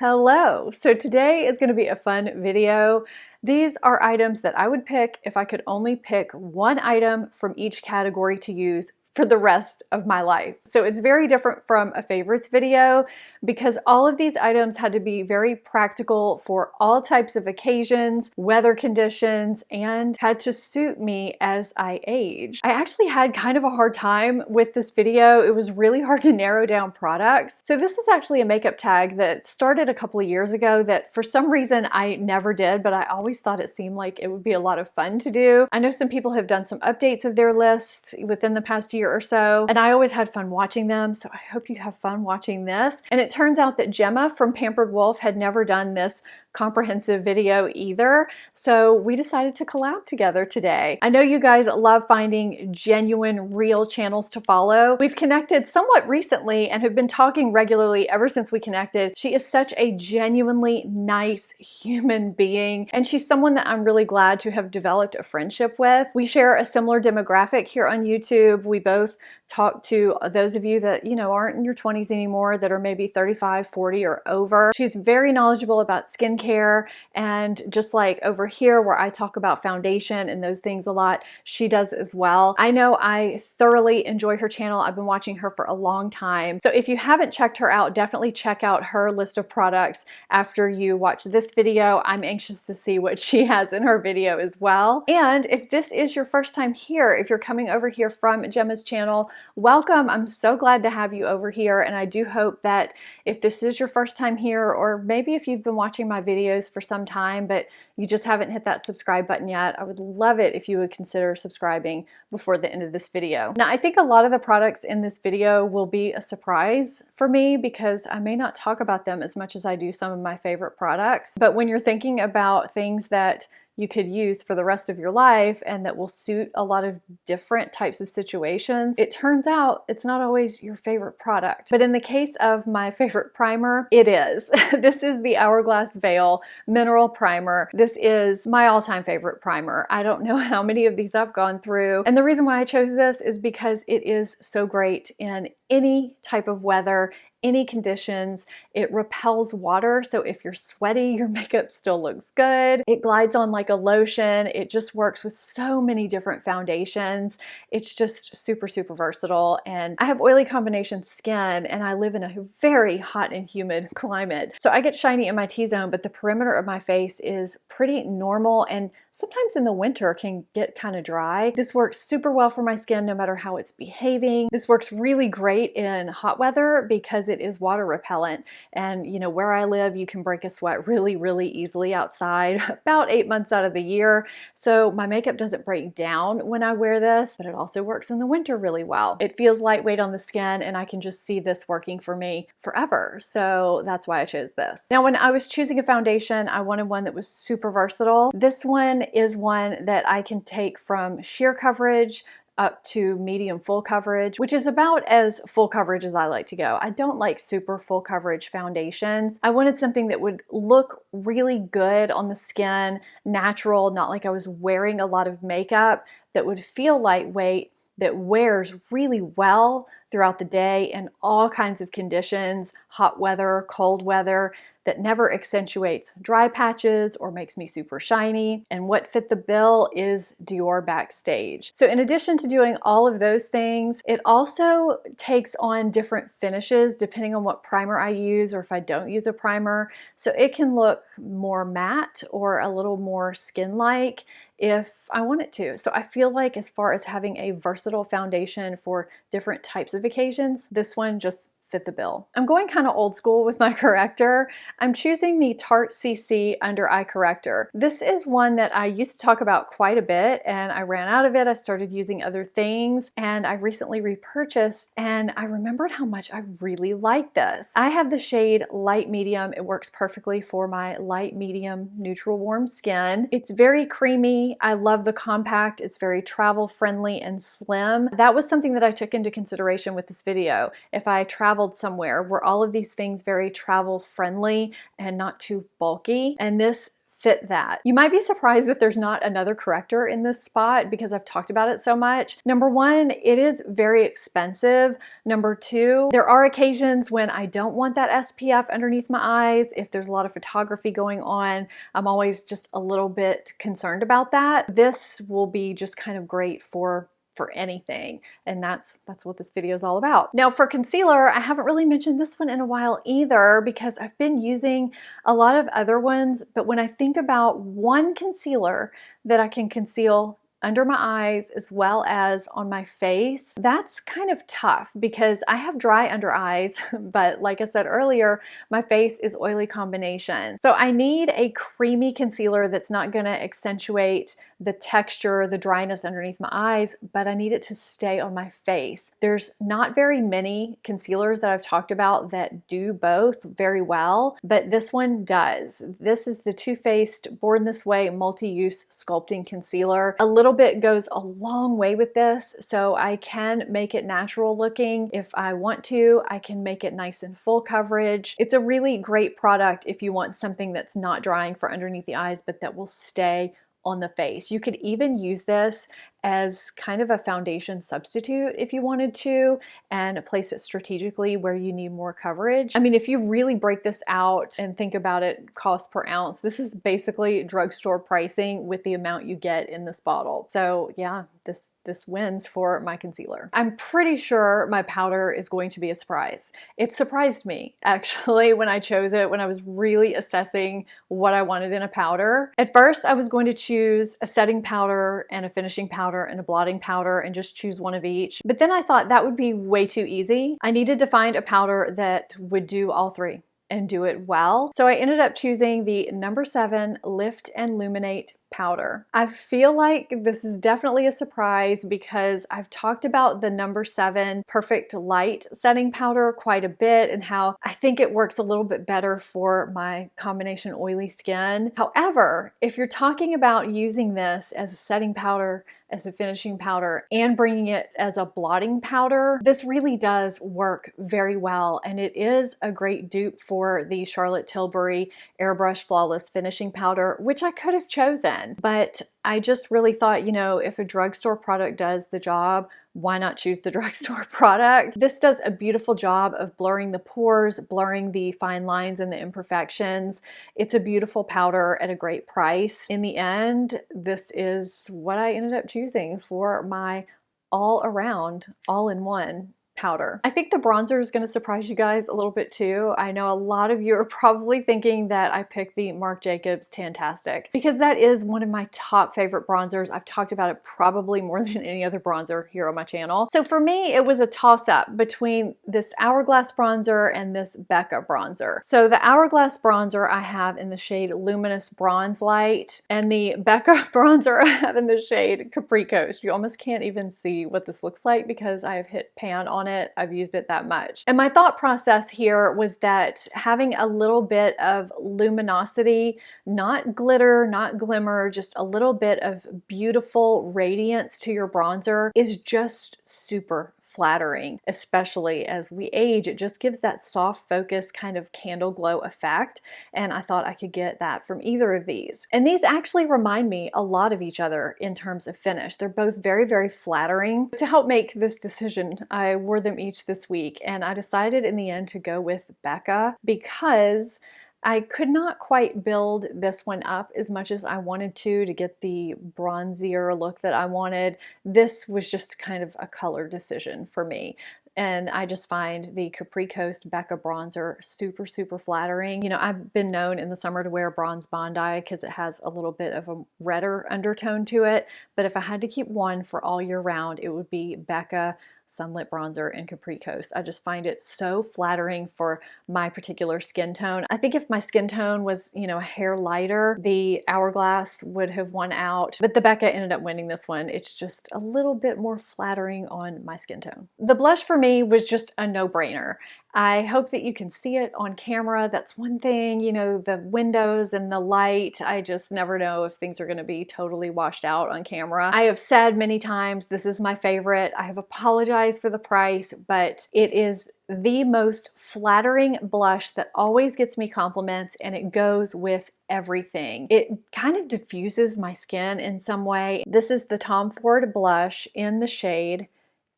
Hello! So today is going to be a fun video. These are items that I would pick if I could only pick one item from each category to use for the rest of my life. So it's very different from a favorites video because all of these items had to be very practical for all types of occasions, weather conditions, and had to suit me as I age. I actually had kind of a hard time with this video. It was really hard to narrow down products. So this was actually a makeup tag that started a couple of years ago that for some reason I never did, but I always thought it seemed like it would be a lot of fun to do. I know some people have done some updates of their lists within the past year or so, and I always had fun watching them, so I hope you have fun watching this. And it turns out that Gemma from Pampered Wolf had never done this comprehensive video either, so we decided to collab together today. I know you guys love finding genuine, real channels to follow. We've connected somewhat recently and have been talking regularly ever since we connected. She is such a genuinely nice human being, and she's someone that I'm really glad to have developed a friendship with. We share a similar demographic here on YouTube. We both talk to those of you that, aren't in your 20s anymore, that are maybe 35, 40 or over. She's very knowledgeable about skincare, and just like over here where I talk about foundation and those things a lot, she does as well. I know I thoroughly enjoy her channel. I've been watching her for a long time. So if you haven't checked her out, definitely check out her list of products after you watch this video. I'm anxious to see what she has in her video as well. And if this is your first time here, if you're coming over here from Gemma's channel, welcome. I'm so glad to have you over here, and I do hope that if this is your first time here, or maybe if you've been watching my videos for some time but you just haven't hit that subscribe button yet, I would love it if you would consider subscribing before the end of this video. Now, I think a lot of the products in this video will be a surprise for me because I may not talk about them as much as I do some of my favorite products, but when you're thinking about things that you could use for the rest of your life and that will suit a lot of different types of situations, it turns out it's not always your favorite product. But in the case of my favorite primer, it is. This is the Hourglass Veil Mineral Primer. This is my all-time favorite primer. I don't know how many of these I've gone through. And the reason why I chose this is because it is so great in any type of weather, any conditions. It repels water, so if you're sweaty, your makeup still looks good. It glides on like a lotion. It just works with so many different foundations. It's just super, super versatile. And I have oily combination skin, and I live in a very hot and humid climate. So I get shiny in my T-zone, but the perimeter of my face is pretty normal, and sometimes in the winter can get kind of dry. This works super well for my skin no matter how it's behaving. This works really great in hot weather because it is water repellent. And where I live, you can break a sweat really, really easily outside about 8 months out of the year. So my makeup doesn't break down when I wear this, but it also works in the winter really well. It feels lightweight on the skin, and I can just see this working for me forever. So that's why I chose this. Now, when I was choosing a foundation, I wanted one that was super versatile. This one is one that I can take from sheer coverage up to medium full coverage, which is about as full coverage as I like to go. I don't like super full coverage foundations. I wanted something that would look really good on the skin, natural, not like I was wearing a lot of makeup, that would feel lightweight, that wears really well throughout the day in all kinds of conditions, hot weather, cold weather, that never accentuates dry patches or makes me super shiny. And what fit the bill is Dior Backstage. So in addition to doing all of those things, it also takes on different finishes depending on what primer I use or if I don't use a primer. So it can look more matte or a little more skin-like if I want it to. So I feel like as far as having a versatile foundation for different types of occasions, this one just fit the bill. I'm going kind of old school with my corrector. I'm choosing the Tarte CC Under Eye Corrector. This is one that I used to talk about quite a bit, and I ran out of it. I started using other things, and I recently repurchased, and I remembered how much I really like this. I have the shade Light Medium. It works perfectly for my light medium neutral warm skin. It's very creamy. I love the compact. It's very travel friendly and slim. That was something that I took into consideration with this video. If I traveled somewhere, were all of these things very travel friendly and not too bulky? And this fit that. You might be surprised that there's not another corrector in this spot because I've talked about it so much. Number one, it is very expensive. Number two, there are occasions when I don't want that SPF underneath my eyes. If there's a lot of photography going on, I'm always just a little bit concerned about that. This will be just kind of great for anything, and that's what this video is all about. Now for concealer, I haven't really mentioned this one in a while either because I've been using a lot of other ones, but when I think about one concealer that I can conceal under my eyes as well as on my face, that's kind of tough because I have dry under eyes, but like I said earlier, my face is oily combination. So I need a creamy concealer that's not gonna accentuate the texture, the dryness underneath my eyes, but I need it to stay on my face. There's not very many concealers that I've talked about that do both very well, but this one does. This is the Too Faced Born This Way Multi-Use Sculpting Concealer. A little bit goes a long way with this, so I can make it natural looking if I want to. I can make it nice and full coverage. It's a really great product if you want something that's not drying for underneath the eyes, but that will stay on the face. You could even use this as kind of a foundation substitute if you wanted to, and place it strategically where you need more coverage. I mean, if you really break this out and think about it cost per ounce, this is basically drugstore pricing with the amount you get in this bottle. So yeah, this wins for my concealer. I'm pretty sure my powder is going to be a surprise. It surprised me actually when I chose it, when I was really assessing what I wanted in a powder. At first I was going to choose a setting powder and a finishing powder and a blotting powder and just choose one of each. But then I thought that would be way too easy. I needed to find a powder that would do all three and do it well. So I ended up choosing the No. 7 Lift and Luminate powder. I feel like this is definitely a surprise because I've talked about the No. 7 Perfect Light setting powder quite a bit and how I think it works a little bit better for my combination oily skin. However, if you're talking about using this as a setting powder, as a finishing powder, and bringing it as a blotting powder, this really does work very well, and it is a great dupe for the Charlotte Tilbury Airbrush Flawless Finishing Powder, which I could have chosen. But I just really thought, you know, if a drugstore product does the job, why not choose the drugstore product? This does a beautiful job of blurring the pores, blurring the fine lines and the imperfections. It's a beautiful powder at a great price. In the end, this is what I ended up choosing for my all-around, all-in-one powder. I think the bronzer is going to surprise you guys a little bit too. I know a lot of you are probably thinking that I picked the Marc Jacobs Tantastic because that is one of my top favorite bronzers. I've talked about it probably more than any other bronzer here on my channel. So for me, it was a toss-up between this Hourglass bronzer and this Becca bronzer. So the Hourglass bronzer I have in the shade Luminous Bronze Light, and the Becca bronzer I have in the shade Capri Coast. You almost can't even see what this looks like because I have hit pan on it. I've used it that much. And my thought process here was that having a little bit of luminosity, not glitter, not glimmer, just a little bit of beautiful radiance to your bronzer is just super flattering, especially as we age. It just gives that soft focus kind of candle glow effect, and I thought I could get that from either of these. And these actually remind me a lot of each other in terms of finish. They're both very, very flattering. To help make this decision, I wore them each this week, and I decided in the end to go with Becca because I could not quite build this one up as much as I wanted to get the bronzier look that I wanted. This was just kind of a color decision for me. And I just find the Capri Coast Becca bronzer super, super flattering. You know, I've been known in the summer to wear Bronze Bondi because it has a little bit of a redder undertone to it. But if I had to keep one for all year round, it would be Becca Sunlit Bronzer in Capri Coast. I just find it so flattering for my particular skin tone. I think if my skin tone was, you know, a hair lighter, the Hourglass would have won out, but the Becca ended up winning this one. It's just a little bit more flattering on my skin tone. The blush for me was just a no-brainer. I hope that you can see it on camera. That's one thing, you know, the windows and the light. I just never know if things are going to be totally washed out on camera. I have said many times, this is my favorite. I have apologized for the price, but it is the most flattering blush that always gets me compliments, and it goes with everything. It kind of diffuses my skin in some way. This is the Tom Ford blush in the shade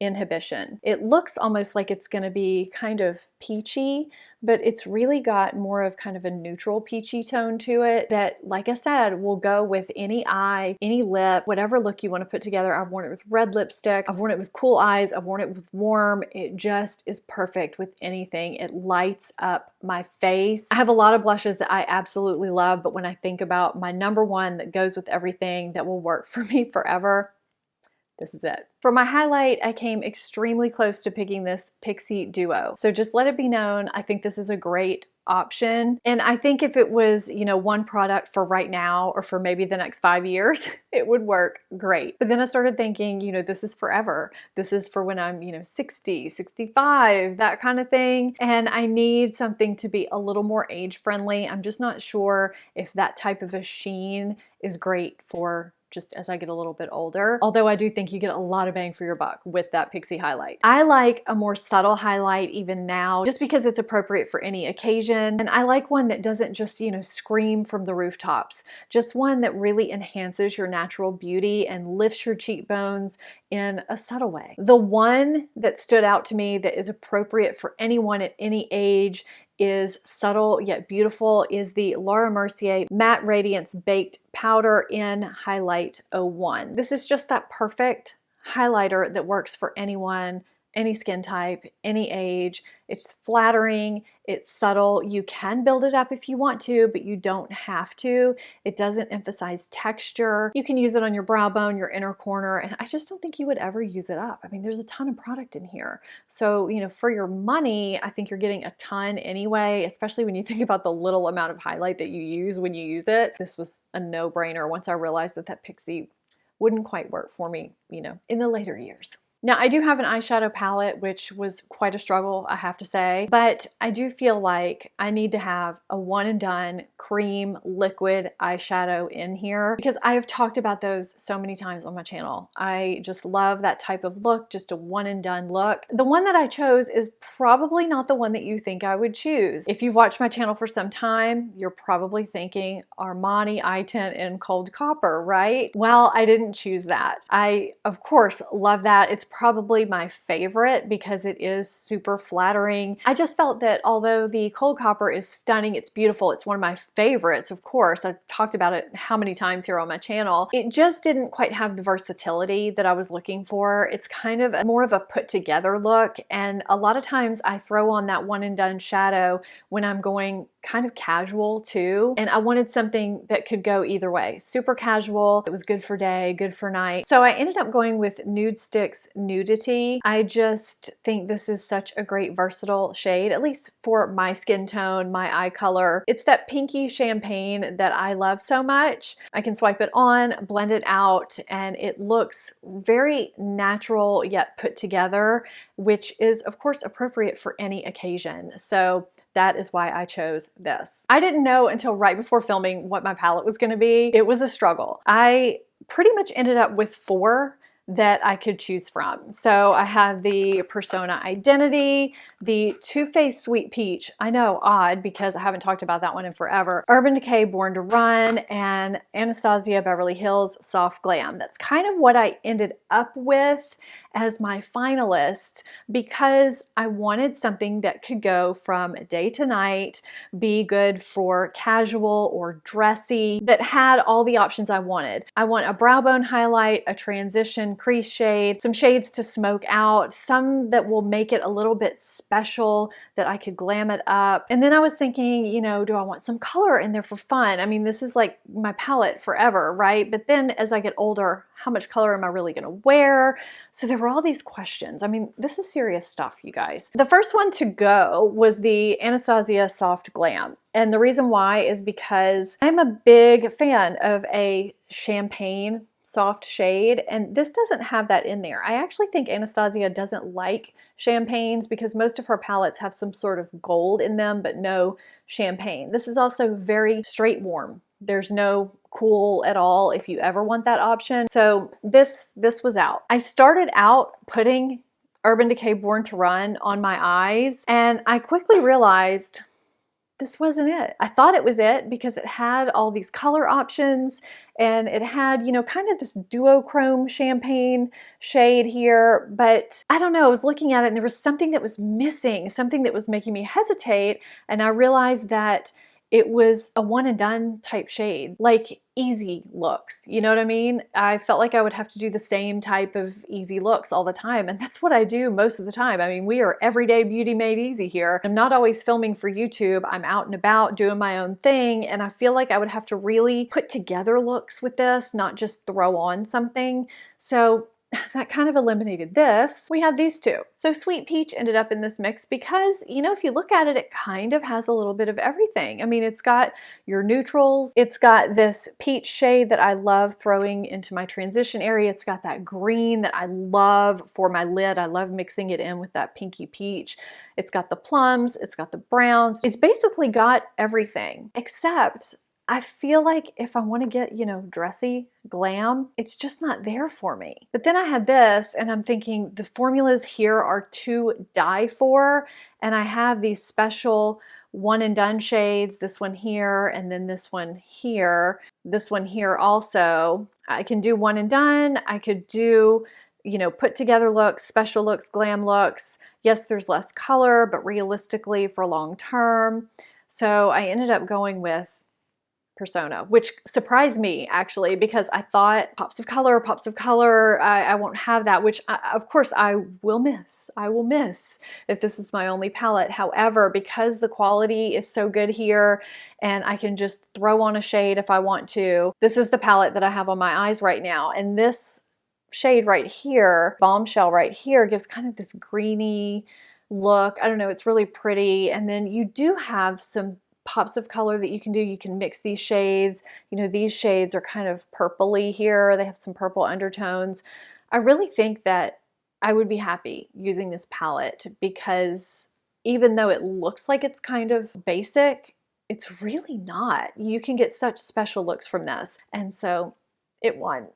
Inhibition. It looks almost like it's going to be kind of peachy, but it's really got more of kind of a neutral peachy tone to it that, like I said, will go with any eye, any lip, whatever look you want to put together. I've worn it with red lipstick, I've worn it with cool eyes, I've worn it with warm. It just is perfect with anything. It lights up my face. I have a lot of blushes that I absolutely love, but when I think about my number one that goes with everything that will work for me forever, this is it. For my highlight, I came extremely close to picking this Pixie Duo. So just let it be known, I think this is a great option. And I think if it was, you know, one product for right now or for maybe the next 5 years, it would work great. But then I started thinking, you know, this is forever. This is for when I'm, you know, 60, 65, that kind of thing. And I need something to be a little more age friendly. I'm just not sure if that type of a sheen is great for just as I get a little bit older. Although I do think you get a lot of bang for your buck with that Pixie highlight. I like a more subtle highlight even now, just because it's appropriate for any occasion. And I like one that doesn't just, you know, scream from the rooftops. Just one that really enhances your natural beauty and lifts your cheekbones in a subtle way. The one that stood out to me that is appropriate for anyone at any age, is subtle yet beautiful, is the Laura Mercier Matte Radiance Baked Powder in Highlight 01. This is just that perfect highlighter that works for anyone, any skin type, any age. It's flattering, it's subtle. You can build it up if you want to, but you don't have to. It doesn't emphasize texture. You can use it on your brow bone, your inner corner, and I just don't think you would ever use it up. I mean, there's a ton of product in here. So, you know, for your money, I think you're getting a ton anyway, especially when you think about the little amount of highlight that you use when you use it. This was a no-brainer once I realized that that Pixie wouldn't quite work for me, you know, in the later years. Now, I do have an eyeshadow palette, which was quite a struggle, I have to say, but I do feel like I need to have a one and done cream liquid eyeshadow in here because I have talked about those so many times on my channel. I just love that type of look, just a one and done look. The one that I chose is probably not the one that you think I would choose. If you've watched my channel for some time, you're probably thinking Armani eye tint in Cold Copper, right? Well, I didn't choose that. I, of course, love that. It's probably my favorite because it is super flattering. I just felt that although the Cold Copper is stunning, it's beautiful, it's one of my favorites, of course. I've talked about it how many times here on my channel. It just didn't quite have the versatility that I was looking for. It's kind of more of a put together look, and a lot of times I throw on that one and done shadow when I'm going kind of casual too, and I wanted something that could go either way. Super casual, it was good for day, good for night. So I ended up going with Nude Sticks Nudity. I just think this is such a great versatile shade, at least for my skin tone, my eye color. It's that pinky champagne that I love so much. I can swipe it on, blend it out, and it looks very natural yet put together, which is of course appropriate for any occasion. So that is why I chose this. I didn't know until right before filming what my palette was going to be. It was a struggle. I pretty much ended up with 4 that I could choose from. So I have the Persona Identity, the Too Faced Sweet Peach, I know, odd because I haven't talked about that one in forever, Urban Decay Born to Run, and Anastasia Beverly Hills Soft Glam. That's kind of what I ended up with as my finalist because I wanted something that could go from day to night, be good for casual or dressy, that had all the options I wanted. I want a brow bone highlight, a transition crease shade, some shades to smoke out, some that will make it a little bit special that I could glam it up. And then I was thinking, you know, do I want some color in there for fun? I mean, this is like my palette forever, right? But then as I get older, how much color am I really gonna wear? So there were all these questions. I mean, this is serious stuff, you guys. The first one to go was the Anastasia Soft Glam. And the reason why is because I'm a big fan of a champagne soft shade, and this doesn't have that in there. I actually think Anastasia doesn't like champagnes because most of her palettes have some sort of gold in them, but no champagne. This is also very straight warm. There's no cool at all if you ever want that option. So this was out. I started out putting Urban Decay Born to Run on my eyes, and I quickly realized this wasn't it. I thought it was it because it had all these color options and it had, you know, kind of this duochrome champagne shade here, but I don't know, I was looking at it and there was something that was missing, something that was making me hesitate, and I realized that it was a one and done type shade, like easy looks. You know what I mean? I felt like I would have to do the same type of easy looks all the time, and that's what I do most of the time. I mean, we are everyday beauty made easy here. I'm not always filming for YouTube. I'm out and about doing my own thing, and I feel like I would have to really put together looks with this, not just throw on something. So that kind of eliminated this. We had these two. So Sweet Peach ended up in this mix because, you know, if you look at it, it kind of has a little bit of everything. I mean, it's got your neutrals. It's got this peach shade that I love throwing into my transition area. It's got that green that I love for my lid. I love mixing it in with that pinky peach. It's got the plums. It's got the browns. It's basically got everything, except I feel like if I want to get, you know, dressy, glam, it's just not there for me. But then I had this and I'm thinking the formulas here are to die for, and I have these special one and done shades, this one here and then this one here also. I can do one and done. I could do, you know, put together looks, special looks, glam looks. Yes, there's less color, but realistically for long term. So I ended up going with Persona, which surprised me actually, because I thought pops of color, I won't have that, which of course I will miss if this is my only palette. However, because the quality is so good here and I can just throw on a shade if I want to, this is the palette that I have on my eyes right now. And this shade right here, Bombshell right here, gives kind of this greeny look. I don't know, it's really pretty. And then you do have some pops of color that you can do. You can mix these shades. You know, these shades are kind of purpley here. They have some purple undertones. I really think that I would be happy using this palette because even though it looks like it's kind of basic, it's really not. You can get such special looks from this. And so it won,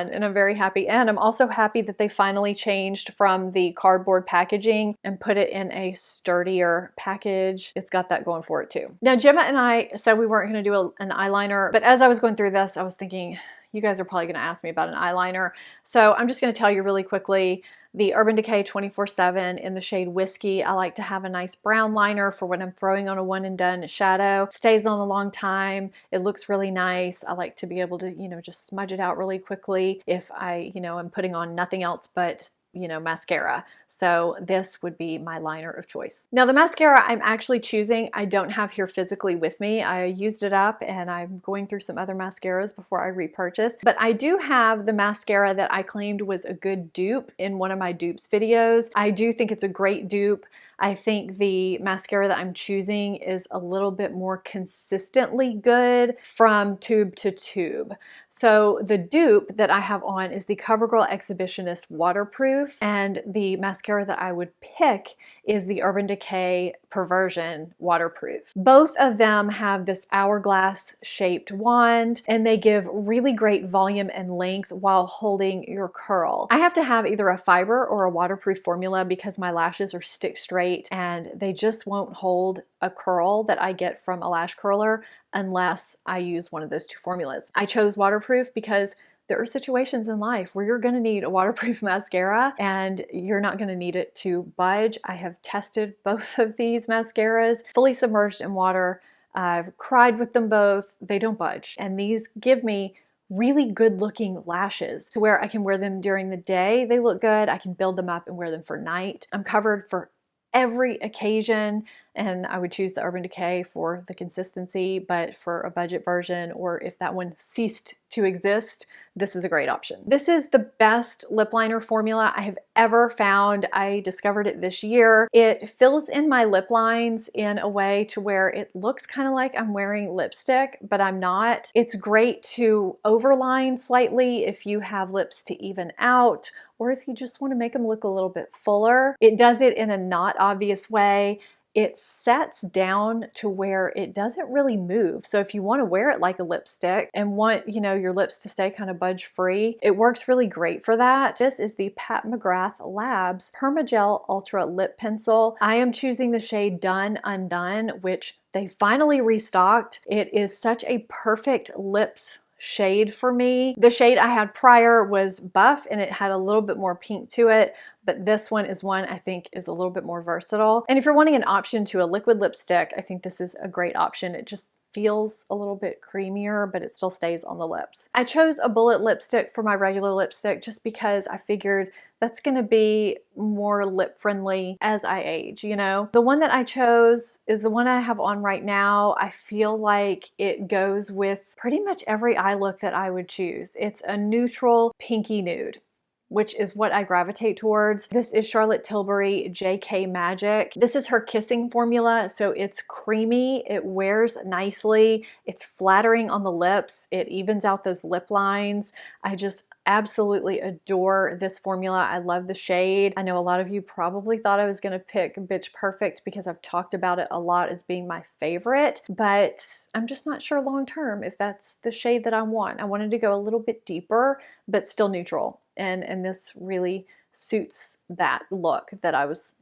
and I'm very happy. And I'm also happy that they finally changed from the cardboard packaging and put it in a sturdier package. It's got that going for it too. Now, Gemma and I said we weren't gonna do an eyeliner, but as I was going through this, I was thinking, you guys are probably gonna ask me about an eyeliner. So I'm just gonna tell you really quickly, the Urban Decay 24/7 in the shade Whiskey. I like to have a nice brown liner for when I'm throwing on a one and done shadow. It stays on a long time. It looks really nice. I like to be able to, you know, just smudge it out really quickly if I, you know, am putting on nothing else but, you know, mascara. So this would be my liner of choice. Now the mascara I'm actually choosing, I don't have here physically with me. I used it up and I'm going through some other mascaras before I repurchase. But I do have the mascara that I claimed was a good dupe in one of my dupes videos. I do think it's a great dupe. I think the mascara that I'm choosing is a little bit more consistently good from tube to tube. So the dupe that I have on is the CoverGirl Exhibitionist Waterproof, and the mascara that I would pick is the Urban Decay Perversion Waterproof. Both of them have this hourglass shaped wand and they give really great volume and length while holding your curl. I have to have either a fiber or a waterproof formula because my lashes are stick straight and they just won't hold a curl that I get from a lash curler unless I use one of those two formulas. I chose waterproof because there are situations in life where you're gonna need a waterproof mascara and you're not gonna need it to budge. I have tested both of these mascaras, fully submerged in water. I've cried with them both. They don't budge. And these give me really good looking lashes to where I can wear them during the day. They look good. I can build them up and wear them for night. I'm covered for every occasion. and I would choose the Urban Decay for the consistency, but for a budget version, or if that one ceased to exist, this is a great option. This is the best lip liner formula I have ever found. I discovered it this year. It fills in my lip lines in a way to where it looks kind of like I'm wearing lipstick, but I'm not. It's great to overline slightly if you have lips to even out, or if you just want to make them look a little bit fuller. It does it in a not obvious way. It sets down to where it doesn't really move. So if you want to wear it like a lipstick and want, you know, your lips to stay kind of budge free, it works really great for that. This is the Pat McGrath Labs Permagel Ultra Lip Pencil. I am choosing the shade Done Undone, which they finally restocked. It is such a perfect lips shade for me. The shade I had prior was buff and it had a little bit more pink to it, but this one is one I think is a little bit more versatile. And if you're wanting an option to a liquid lipstick, I think this is a great option. It just feels a little bit creamier, but it still stays on the lips. I chose a bullet lipstick for my regular lipstick just because I figured that's gonna be more lip friendly as I age, you know? The one that I chose is the one I have on right now. I feel like it goes with pretty much every eye look that I would choose. It's a neutral pinky nude, which is what I gravitate towards. This is Charlotte Tilbury JK Magic. This is her kissing formula, so it's creamy, it wears nicely, it's flattering on the lips, it evens out those lip lines. I just absolutely adore this formula. I love the shade. I know a lot of you probably thought I was gonna pick Bitch Perfect because I've talked about it a lot as being my favorite, but I'm just not sure long term if that's the shade that I want. I wanted to go a little bit deeper, but still neutral. And this really suits that look that I was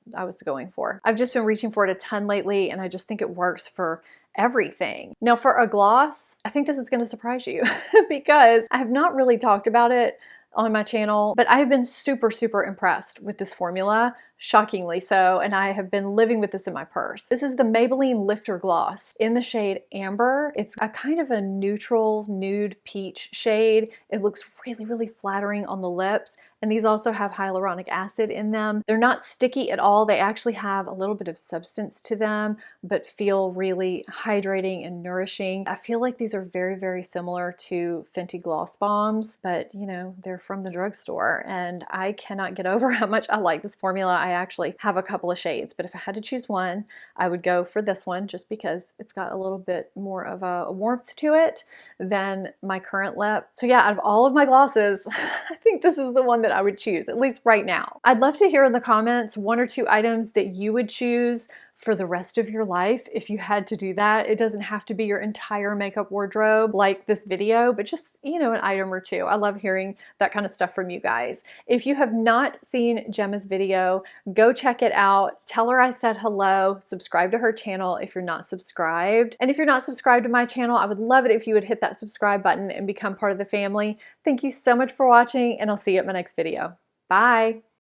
going for. I've just been reaching for it a ton lately, and I just think it works for everything. Now for a gloss, I think this is gonna surprise you because I have not really talked about it on my channel, but I have been super, super impressed with this formula, shockingly so, and I have been living with this in my purse. This is the Maybelline Lifter Gloss in the shade Amber. It's a kind of a neutral nude peach shade. It looks really, really flattering on the lips, and these also have hyaluronic acid in them. They're not sticky at all. They actually have a little bit of substance to them, but feel really hydrating and nourishing. I feel like these are very, very similar to Fenty Gloss Bombs, but you know, they're from the drugstore, and I cannot get over how much I like this formula. I actually have a couple of shades, but if I had to choose one, I would go for this one just because it's got a little bit more of a warmth to it than my current lip. So yeah, out of all of my glosses, I think this is the one that I would choose, at least right now. I'd love to hear in the comments 1 or 2 items that you would choose for the rest of your life if you had to do that. It doesn't have to be your entire makeup wardrobe like this video, but just, you know, an item or 2. I love hearing that kind of stuff from you guys. If you have not seen Gemma's video, go check it out. Tell her I said hello. Subscribe to her channel if you're not subscribed. And if you're not subscribed to my channel, I would love it if you would hit that subscribe button and become part of the family. Thank you so much for watching, and I'll see you at my next video. Bye.